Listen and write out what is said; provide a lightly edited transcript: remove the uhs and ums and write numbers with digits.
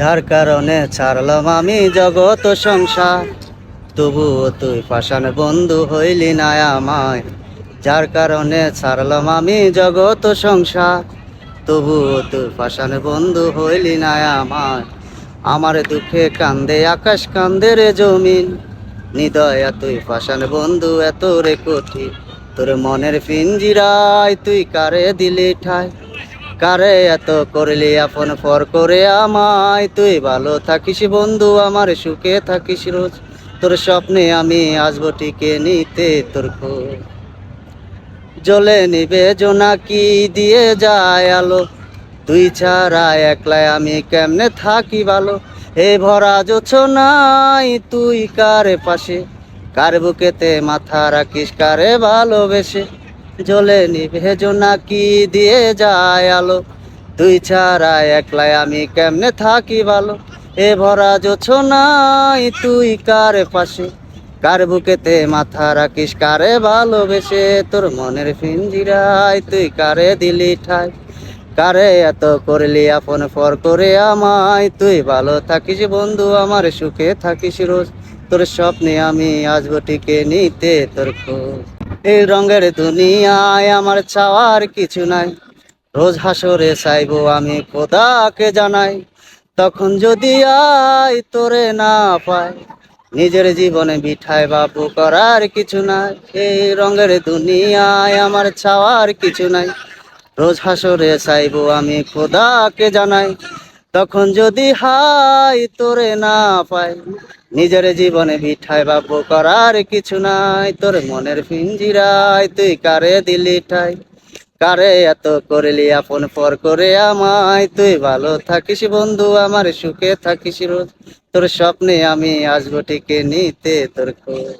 যার কারণে ছাড়লাম আমি জগত সংসার, তবুও তুই পাষাণ বন্ধু হইলি না আমায়। যার কারণে ছাড়লাম আমি জগত সংসার, তবুও তুই পাষাণ বন্ধু হইলি না আমায়। আমার দুঃখে কান্দে আকাশ, কান্দে রে জমিন, নিদয়া তুই পাষাণ বন্ধু এত রে কঠিন। তোর মনের পিঞ্জিরায় তুই কারে দিলি ঠাই, কারে এত করলি আপন পর করে আমায়। তুই ভালো থাকিস বন্ধু, আমার সুখে থাকিস রোজ, তোর স্বপ্নে আমি আসবো টিকে নিতে তোর খোঁজ। জ্বলে নিবে জোনাকি দিয়ে যায় আলো, তুই ছাড়া একলাই আমি কেমনে থাকি ভালো। হে ভরা জোছনাই তুই কারে পাশে, কার বুকেতে মাথা রাখিস কারে ভালোবেসে। জ্বলে নিবে জোনাকি দিয়ে যায় আলো, তুই ছাড়া একলাই আমি কেমনে থাকি ভালো। হে ভরা জোছনাই তুই কারে পাশে, কার বুকেতে মাথা রাখিস কারে ভালোবেসে। তোর মনের পিঞ্জিরায় তুই কারে দিলি ঠাই, কারে এত করলি আপন পর করে আমায়। তুই ভালো থাকিস বন্ধু, আমার সুখে থাকিস রোজ, তোর স্বপ্নে আমি আসবো টিকে নিতে তোর খোঁজ। এই রঙের দুনিয়ায় আমার চাওয়ার কিছু নাই, রোজ হাসরে চাইবো আমি খোদাকে জানাই। তখন যদি আই তোরে না পাই, নিজের জীবনে বিঠায় বাপু করার কিছু নাই। এই রঙের দুনিয়ায় আমার চাওয়ার কিছু নাই, রোজ হাসরে চাইবো আমি খোদাকে জানাই। তখন যদি হাই তোরে না পাই, নিজের জীবনে বিঠায় বাপু করার কিছু নাই। তোর মনের পিঞ্জিরায় তুই কারে দিলি ঠাই, কারে এত করলি আপন পর করে আমায়। তুই ভালো থাকিস বন্ধু, আমার সুখে থাকিস রোজ, তোর স্বপ্নে আমি আসবো টিকে নিতে তোর খোঁজ।